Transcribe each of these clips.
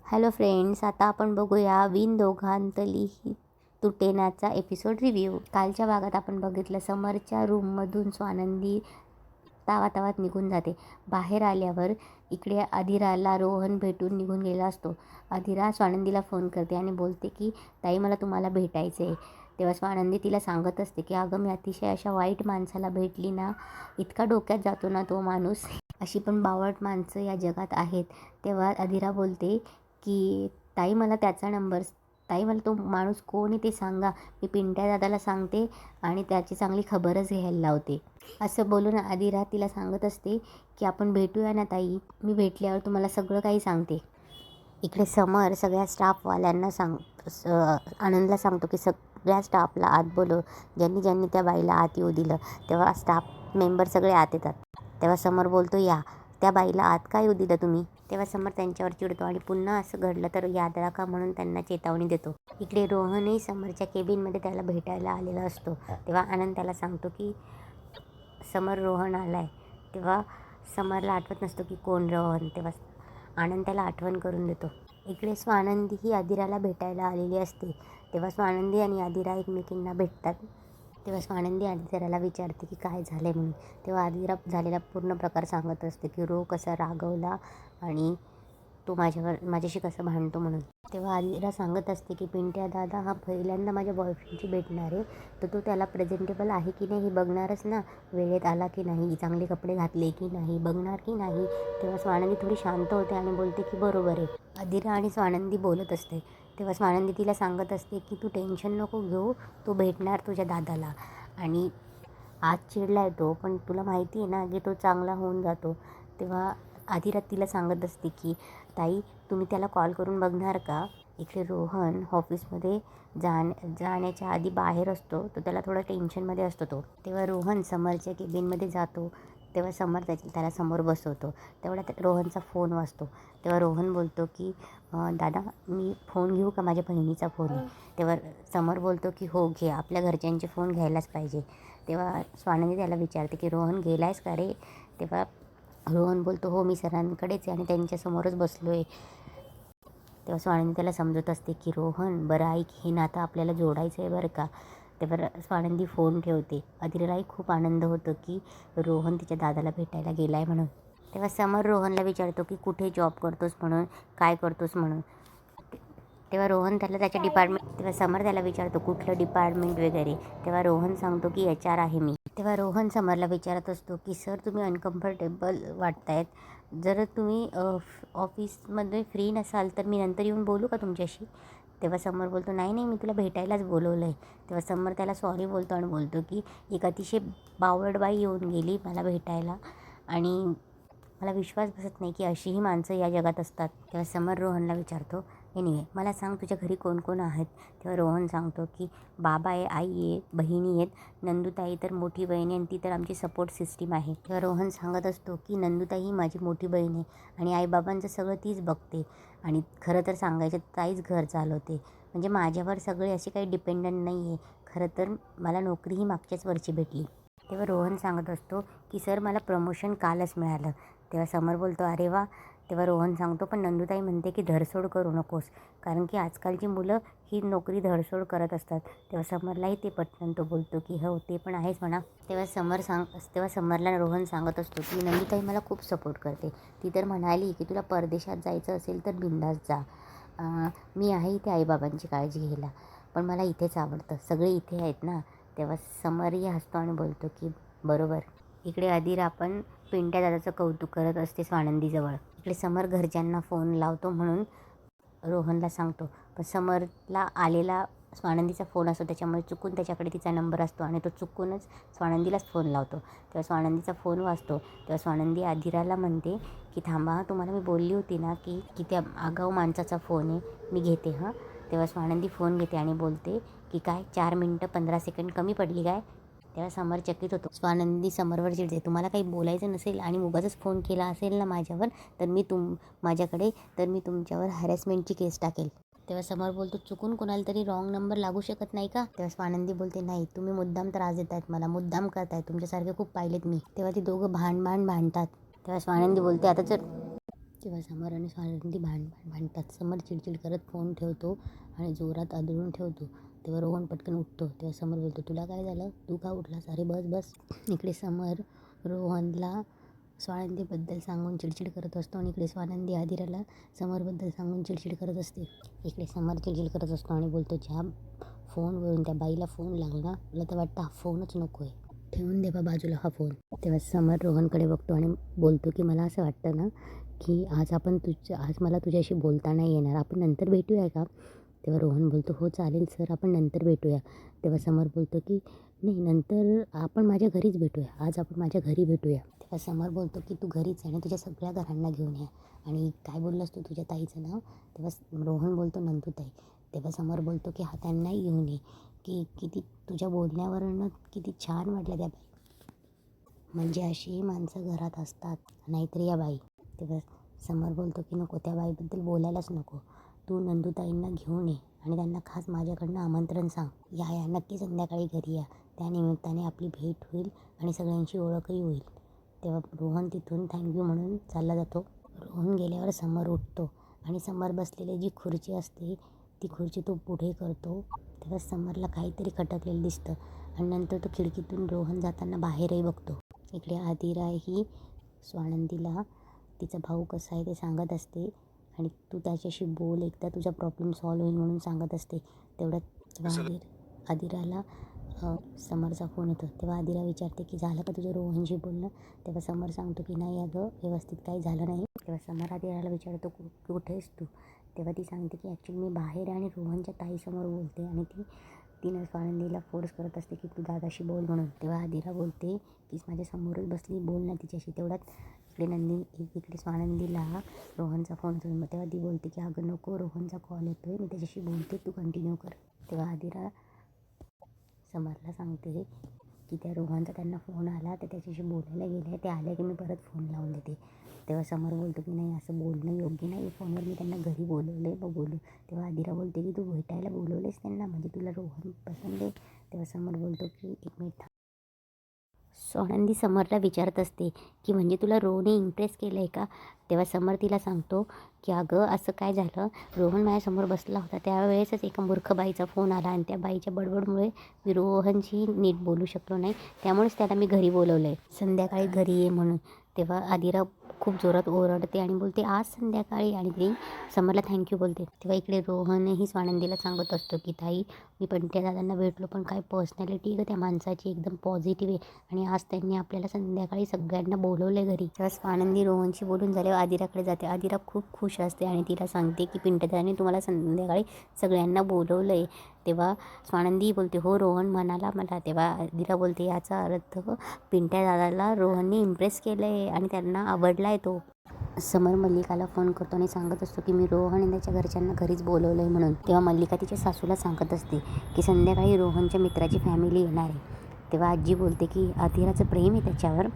Hello friends, आता आपण बघूया विण दोघांतली तुटेनाचा एपिसोड रिव्ह्यू. कालच्या भागात आपण बघितलं समरच्या रूममधून स्वानंदी तावातावात निघून जाते. बाहेर आल्यावर इकडे अधिराला रोहन भेटून निघून गेला असतो. अधिरा स्वानंदीला फोन करते आणि बोलते की ताई मला तुम्हाला भेटायचं आहे. तेव्हा स्वानंदी तिला सांगत असते की अगं मी अतिशय अशा वाईट माणसाला भेटली ना, इतका डोक्यात जातो ना तो माणूस. अशी पण बावळट माणसं या जगात आहेत. तेव्हा अधिरा बोलते की ताई मला त्याचा नंबर, ताई मला तो माणूस कोण आहे ते सांगा, मी पिंट्या दादाला सांगते आणि त्याची चांगली खबरच घ्यायला लावते. असं बोलून अधिरा तिला सांगत असते की आपण भेटूया ना ताई, मी भेटल्यावर तुम्हाला सगळं काही सांगते. इकडे समर सगळ्या स्टाफवाल्यांना आनंदला सांगतो की सगळ्या स्टाफला आत बोलव, ज्यांनी ज्यांनी त्या बाईला आत येऊ दिलं. तेव्हा स्टाफ मेंबर सगळे आत येतात. तेव्हा समर बोलतो या, त्या बाईला आत का येऊ दिलं तुम्ही. तेव्हा समर त्यांच्यावर चिडतो आणि पुन्हा असं घडलं तर याद राखा म्हणून त्यांना चेतावणी देतो. इकडे रोहनही समरच्या केबिनमध्ये त्याला भेटायला आलेला असतो. तेव्हा आनंद त्याला सांगतो की समर रोहन आला आहे. तेव्हा समरला आठवत नसतो की कोण रोहन. तेव्हा आनंद त्याला आठवण करून देतो. इकडे स्वानंदी ही अधिराला भेटायला आलेली असते. तेव्हा स्वानंदी आणि अधिरा एकमेकींना भेटतात. तेव्हा स्वानंदी अधिराला विचारते की काय झालं म्हणून. तेव्हा अधिरा झालेला पूर्ण प्रकार सांगत असते की रो कसा रागवला आणि तो माझ्याशी कसं भांडतो म्हणून. तेव्हा अधिरा सांगत असते की पिंट्या दादा हा पहिल्यांदा माझ्या बॉयफ्रेंडची भेटणार आहे, तर तो त्याला प्रेझेंटेबल आहे की नाही हे बघणारच ना, वेळेत आला की नाही, चांगले कपडे घातले की नाही, बघणार की नाही. तेव्हा स्वानंदी थोडी शांत होते आणि बोलते की बरोबर आहे. अधिरा आणि स्वानंदी बोलत असते. तेव्हा स्वानंदी तिला सांगत असते की तू टेन्शन नको घेऊ, तो भेटणार तुझ्या दादाला आणि आज चिडला आहे तो, पण तुला माहिती आहे ना की तो चांगला होऊन जातो. तेव्हा अधिरा तिला सांगत असते की ताई तुम्ही त्याला कॉल करून बघणार का. इकडे रोहन ऑफिसमध्ये जाण्याच्या आधी बाहेर असतो, तर त्याला थोडं टेन्शनमध्ये असतो तो. तेव्हा रोहन समरच्या केबिनमध्ये जातो. तेव्हा समर त्याला समोर बसवतो. तेवढ्यात रोहनचा फोन वाजतो. तेव्हा रोहन बोलतो की दादा मी फोन घेऊ का, माझ्या बहिणीचा फोन आहे. तेव्हा समर बोलतो की हो घे, आपल्या घरच्यांचे फोन घ्यायलाच पाहिजे. तेव्हा स्वानंदी त्याला विचारते की रोहन गेलायस का रे. तेव्हा रोहन बोलतो हो मी सरांकडेच आहे आणि त्यांच्यासमोरच बसलो आहे. तेव्हा स्वानंदी त्याला समजत असते की रोहन बरं ऐक, हे नातं आपल्याला जोडायचं आहे बरं का. तेव्हा स्वानंदी फोन ठेवते. अधिरालाही खूप आनंद होतो की रोहन तिच्या दादाला भेटायला गेला आहे म्हणून. तेव्हा समर रोहनला विचारतो की कुठे जॉब करतोस म्हणून, काय करतोस म्हणून. तेव्हा रोहन त्याला त्याच्या तेव्हा समर त्याला विचारतो कुठलं डिपार्टमेंट वगैरे. तेव्हा रोहन सांगतो की HR आहे मी. तेव्हा रोहन समरला विचारत असतो की सर तुम्ही अनकम्फर्टेबल वाटतायत, जर तुम्ही ऑफिसमध्ये फ्री नसाल तर मी नंतर येऊन बोलू का तुमच्याशी. तेव्हा समर बोलतो नाही नाही मी तुला भेटायलाच बोलवलं आहे. तेव्हा समर त्याला सॉरी बोलतो आणि बोलतो की एक अतिशय बावळट बाई येऊन गेली मला भेटायला आणि मला विश्वास बसत नाही की अशीही माणसं या जगात असतात. तेव्हा समर रोहनला विचारतो एनिवे मला सांग तुझ्या घरी कोण कोण आहेत. तेव्हा रोहन सांगतो की बाबा आहे, आई आहे, बहिणी आहेत, नंदुताई तर मोठी बहीण आहे आणि ती तर आमची सपोर्ट सिस्टीम आहे. तेव्हा रोहन सांगत असतो की नंदुताई ही माझी मोठी बहीण आहे आणि आईबाबांचं सगळं तीच बघते आणि खरं तर सांगायचं ताईच घर चालवते, म्हणजे माझ्यावर सगळे असे काही डिपेंडंट नाही आहे. खरं तर मला नोकरीही मागच्याच वर्षी भेटली. तेव्हा रोहन सांगत असतो की सर मला प्रमोशन कालच मिळालं. तेव्हा समर बोलतो अरे वा. तेव्हा रोहन सांगतो पण नंदुताई म्हणते की धरसोड करू नकोस, कारण की आजकालची मुलं ही नोकरी धरसोड करत असतात. तेव्हा समरलाही ते पटकन तो बोलतो की हो ते पण आहेच म्हणा. तेव्हा समरला रोहन सांगत असतो की नंदुताई मला खूप सपोर्ट करते. ती तर म्हणाली की तुला परदेशात जायचं असेल तर बिंदास जा, मी आहे इथे आईबाबांची काळजी घ्यायला, पण मला इथेच आवडतं, सगळे इथे आहेत ना. तेव्हा समरही हसतो आणि बोलतो की बरोबर. इकडे अधिरा पण पिंट्या दादाचं कौतुक करत असते स्वानंदीजवळ. इकडे समर घरच्यांना फोन लावतो म्हणून रोहनला सांगतो, पण समरला आलेला स्वानंदीचा फोन असतो, त्याच्यामुळे चुकून त्याच्याकडे तिचा नंबर असतो आणि तो चुकूनच स्वानंदीलाच फोन लावतो. तेव्हा स्वानंदीचा फोन वाजतो. तेव्हा स्वानंदी अधिराला म्हणते की थांबा, तुम्हाला मी बोलली होती ना की त्या आगाऊ माणसाचा फोन आहे, मी घेते हां. तेव्हा स्वानंदी फोन घेते आणि बोलते की काय 4 मिनटं 15 सेकंड कमी पडली काय. तेव्हा समर चकित होतो. स्वानंदी समरवर चिडते, तुम्हाला काही बोलायचं नसेल आणि उगाचच फोन केला असेल ना माझ्यावर तर मी तुमच्यावर हॅरेसमेंटची केस टाकेल. तेव्हा समर बोलतो चुकून कोणाला तरी रॉंग नंबर लागू शकत नाही का. तेव्हा स्वानंदी बोलते नाही, तुम्ही मुद्दाम त्रास देतायत मला, मुद्दाम करतायत, तुमच्यासारखे खूप पाहिलेत मी. तेव्हा ती दोघं भांडतात. तेव्हा स्वानंदी बोलते आता जर तेव्हा समर आणि स्वानंदी भांडतात. समर चिडचिड करत फोन ठेवतो आणि जोरात आदळून ठेवतो. तेव्हा रोहन पटकन उठतो. तेव्हा समर बोलतो, तुला काय झालं, तू का उठलास, अरे बस बस. इकडे समर रोहनला स्वानंदीबद्दल सांगून चिडचिड करत असतो आणि इकडे स्वानंदी आदिराला समरबद्दल सांगून चिडचिड करत असते. इकडे समर चिडचिड करत असतो आणि बोलतो, ज्या फोनवरून त्या बाईला फोन लागला, मला तर वाटतं हा फोनच नको आहे, ठेवून दे बा बाजूला हा फोन. तेव्हा समर रोहनकडे बघतो आणि बोलतो की मला असं वाटतं ना की आज मला तुझ्याशी बोलता नाही येणार, आपण नंतर भेटूया का. तेव्हा रोहन बोलतो, हो चालेल सर, आपण नंतर भेटूया. तेव्हा समर बोलतो की नाही, नंतर आपण माझ्या घरीच भेटूया, आज आपण माझ्या घरी भेटूया. तेव्हा समर बोलतो की तू घरीच आहे आणि तुझ्या सगळ्या घरांना घेऊन या. आणि काय बोललास तू तुझ्या ताईचं नाव. तेव्हा रोहन बोलतो नंदूताई. तेव्हा समर बोलतो की हा त्यांनाही घेऊन ये, की किती तुझ्या बोलण्यावरनं किती छान वाटलं त्या बाई, म्हणजे अशी माणसं घरात असतात, नाहीतर या बाई. तेव्हा समर बोलतो की नको, त्या बाईबद्दल बोलायलाच नको, तू नंदूताईंना घेऊन ये आणि त्यांना खास माझ्याकडनं आमंत्रण सांग, या नक्की संध्याकाळी घरी या, त्यानिमित्ताने आपली भेट होईल आणि सगळ्यांची ओळखही होईल. तेव्हा रोहन तिथून थँक्यू म्हणून चालला जातो. रोहन गेल्यावर समर उठतो आणि समर बसलेली जी खुर्ची असते ती खुर्ची तो पुढे करतो. तेव्हा समरला काहीतरी खटकलेलं दिसतं आणि नंतर तो खिडकीतून रोहन जाताना बाहेरही बघतो. इकडे आदिरा ही स्वानंदीला तिचा भाऊ कसा आहे ते सांगत असते आणि तू त्याच्याशी बोल, एकदा तुझा प्रॉब्लेम सॉल्व्ह होईल म्हणून सांगत असते. तेव्हा आदिराला समरचा फोन येतो. तेव्हा आदिरा विचारते की झालं का तुझं रोहनशी बोलणं. तेव्हा समर सांगतो की नाही अगं, व्यवस्थित काही झालं नाही. तेव्हा समर आदिराला विचारतो कुठे आहेस तू. तेव्हा ती सांगते की ॲक्च्युली मी बाहेर आणि रोहनच्या ताईसमोर बोलते, आणि तिनं स्वानंदीला फोर्स करत असते की तू दादाशी बोल म्हणून. तेव्हा आदिरा बोलते की माझ्या समोरच बसली, बोल ना तिच्याशी. तेवढ्यात इकडे स्वानंदीला रोहनचा फोन येतो. तेव्हा ती बोलते की अगं नको, रोहनचा कॉल येतो आहे, मी त्याच्याशी बोलते, तू कंटिन्यू कर. तेव्हा आदिरा समरला सांगते की त्या रोहनचा त्यांना फोन आला तर त्याच्याशी बोलायला गेले, ते आले की मी परत फोन लावून देते. तेव्हा समर बोलतो की नाही, असं बोलणं योग्य नाही, फोनवर मी त्यांना घरी बोलवलं आहे, मग बोलू. तेव्हा आदिरा बोलते की तू भेटायला बोलवलेस त्यांना, म्हणजे तुला रोहन पसंत आहे. तेव्हा समर बोलतो की एक मिनिट. स्वानंदी समरला विचारत असते की म्हणजे तुला रोहनने इम्प्रेस केलं आहे का. तेव्हा समर तिला सांगतो की अगं असं काय झालं, रोहन माझ्यासमोर बसला होता, त्यावेळेसच एका मूर्ख बाईचा फोन आला आणि त्या बाईच्या बडबडमुळे मी रोहनशी नीट बोलू शकलो नाही, त्यामुळेच त्याला मी घरी बोलवलं आहे, संध्याकाळी घरी ये म्हणून. तेव्हा आदिरा खूप जोरात ओरडते आणि बोलते आज संध्याकाळी, आणि ती समरला थँक्यू बोलते. तेव्हा इकडे रोहनही स्वानंदीला सांगत असतो की ताई, मी पण त्या दादांना भेटलो, पण काय पर्सनॅलिटी आहे त्या माणसाची, एकदम पॉझिटिव्ह आहे, आणि आज त्यांनी आपल्याला संध्याकाळी सगळ्यांना बोलवलं आहे घरी. तेव्हा स्वानंदी रोहनशी बोलून झाल्यावर आदिराकडे जाते. आदिरा खूप खुश असते आणि तिला सांगते की पिंटदादाने तुम्हाला संध्याकाळी सगळ्यांना बोलवलं आहे. तेव्हा स्वानंदी बोलते हो, रोहन म्हणाला मला. तेव्हा आदिरा बोलते याचा अर्थ पिंट्या दादाला रोहनने इम्प्रेस केलं आहे आणि त्यांना आवडला आहे तो. समर मल्लिकाला फोन करतो आणि सांगत असतो की मी रोहन आणि त्याच्या घरच्यांना घरीच बोलवलं आहे म्हणून. तेव्हा मल्लिका तिच्या सासूला सांगत असते की संध्याकाळी रोहनच्या मित्राची फॅमिली येणार आहे. तेव्हा आजी बोलते की आदिराचं प्रेम आहे त्याच्यावर.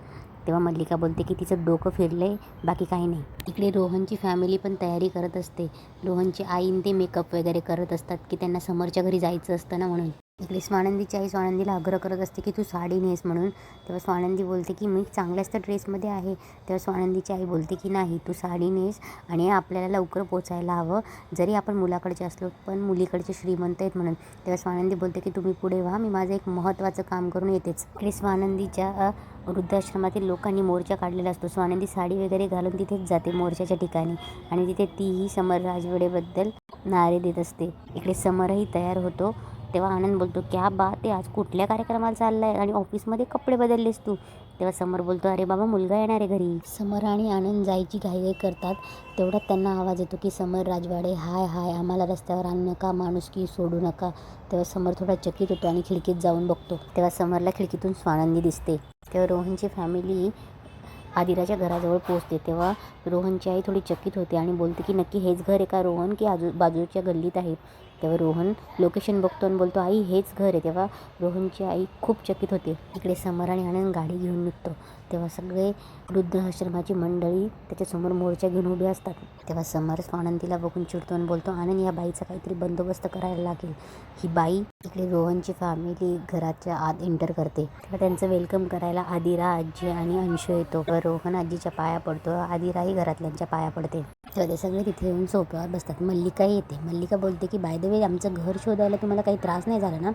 तेव्हा मल्लिका बोलते की तिचं डोकं फिरलं आहे, बाकी काही नाही. इकडे रोहनची फॅमिली पण तयारी करत असते. रोहनची आईन ते मेकअप वगैरे करत असतात की त्यांना समरच्या घरी जायचं असतं ना म्हणून. इकडे स्वानंदीची आई स्वानंदीला आग्रह करत असते की तू साडी नेस म्हणून. तेव्हा स्वानंदी बोलते की मी चांगल्याच तर ड्रेसमध्ये आहे. तेव्हा स्वानंदीची आई बोलते की नाही, तू साडी नेस आणि आपल्याला लवकर पोचायला हवं, जरी आपण मुलाकडचे असलो पण मुलीकडचे श्रीमंत आहेत म्हणून. तेव्हा स्वानंदी बोलते की तुम्ही पुढे व्हा, मी माझं एक महत्त्वाचं काम करून येतेच. इकडे स्वानंदीच्या वृद्धाश्रमातील लोकांनी मोर्चा काढलेला असतो. स्वानंदी साडी वगैरे घालून तिथेच जाते मोर्चाच्या ठिकाणी, आणि तिथे तीही समर राजवडेबद्दल नारे देत असते. इकडे समरही तयार होतो. तेव्हा आनंद बोलतो क्या बात आहे, आज कुठल्या कार्यक्रमाला चालला आहे आणि ऑफिसमध्ये कपडे बदललेस तू. तेव्हा समर बोलतो अरे बाबा, मुलगा येणार आहे घरी. समर आणि आनंद जायची घाई करतात. तेवढ्यात त्यांना आवाज येतो की समर राजवाडे, हाय हाय, आम्हाला रस्त्यावर आणू नका, माणुसकी सोडू नका. तेव्हा समर थोडा चकित होतो आणि खिडकीत जाऊन बघतो. तेव्हा समरला खिडकीतून स्वानंदी दिसते. तेव्हा रोहनची फॅमिली आदिराच्या घराजवळ पोहोचते. तेव्हा रोहनची आई थोडी चकित होते आणि बोलते की नक्की हेच घर आहे का रोहन, की बाजूच्या गल्लीत आहे. तेव्हा रोहन लोकेशन बघतो आणि बोलतो आई हेच घर आहे. तेव्हा रोहनची आई खूप चकित होते. इकडे समर आणि आनंद गाडी घेऊन निघतो. तेव्हा सगळे वृद्धाश्रमाची मंडळी त्याच्यासमोर मोर्चा घेऊन उभी असतात. तेव्हा समर स्वानंदीला बघून चिडतो आणि बोलतो आनंद या बाईचा काहीतरी बंदोबस्त करायला लागेल. ही बाई इकडे रोहनची फॅमिली घराच्या आत एंटर करते. तेव्हा त्यांचं वेलकम करायला आदिरा आजी आणि अंशू येतो. रोहन आजीच्या पाया पडतो. आदिराही घरातल्यांच्या पाया पडते. तेव्हा ते सगळे तिथे येऊन सोफ्यावर बसतात. मल्लिका येते. मल्लिका बोलते की बाय द वे आमचं घर शोधायला तुम्हाला काही त्रास नाही झाला ना.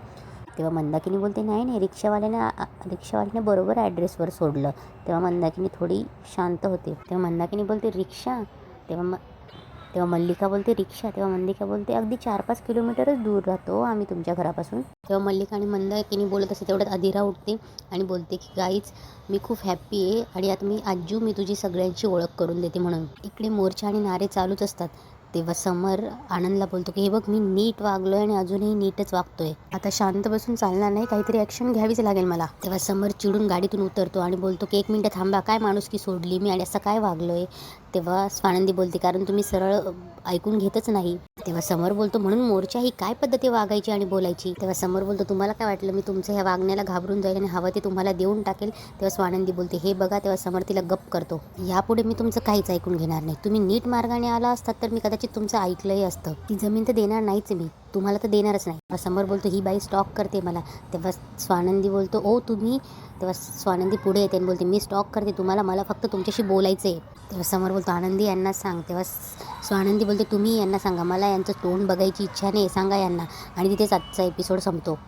तेव्हा मंदाकिनी बोलते नाही रिक्षावाल्याने बरोबर ॲड्रेसवर सोडलं. तेव्हा मंदाकिनी थोडी शांत होते. तेव्हा मंदाकिनी बोलते रिक्षा. तेव्हा मल्लिका बोलते रिक्षा. तेव्हा मंदिका बोलते अगदी 4-5 किलोमीटरच दूर राहतो आम्ही तुमच्या घरापासून. तेव्हा मल्लिका आणि मंदाकिनी बोलत असते तेवढ्यात आदिरा उठते आणि बोलते की गाईज मी खूप हॅप्पी आहे आणि आता मी तुझी सगळ्यांची ओळख करून देते म्हणून. इकडे मोर्चा आणि नारे चालूच असतात. तेव्हा समर आनंदला बोलतो की हे बघ मी नीट वागलोय आणि अजूनही नीटच वागतोय. आता शांत बसून चालणार नाही, काहीतरी ॲक्शन घ्यावीच लागेल मला. तेव्हा समर चिडून गाडीतून उतरतो आणि बोलतो की 1 मिनिट थांबा, काय माणुसकी सोडली मी आणि असं काय वागलोय. तेव्हा स्वानंदी बोलते कारण तुम्ही सरळ ऐकून घेतच नाही. तेव्हा समर बोलतो म्हणून मोर्चा ही काय पद्धती वागायची आणि बोलायची. तेव्हा समर बोलतो तुम्हाला काय वाटलं मी तुमच्या ह्या वागण्याला घाबरून जाईल आणि हवं ते तुम्हाला देऊन टाकेल. तेव्हा स्वानंदी बोलते हे बघा. तेव्हा समर तिला गप्प करतो. यापुढे मी तुमचं काहीच ऐकून घेणार नाही. तुम्ही नीट मार्गाने आला असतात तर मी कदाचित तुमचं ऐकलंही असतं. ती जमीन तर देणार नाहीच मी, तुम्हाला तर देणारच नाही. समर बोलतो ही बाई स्टॉक करते मला. तेव्हा स्वानंदी बोलतो ओ तुम्ही. तेव्हा स्वानंदी पुढे येते आणि बोलते मी स्टॉक करते तुम्हाला, मला फक्त तुमच्याशी बोलायचं आहे. तेव्हा समर बोलतो आनंदी यांना सांग. तेव्हा स्वानंदी बोलते तुम्ही यांना सांगा, मला यांचं तोंड बघायची इच्छा नाही, सांगा यांना. आणि तिथेच आजचा एपिसोड संपतो.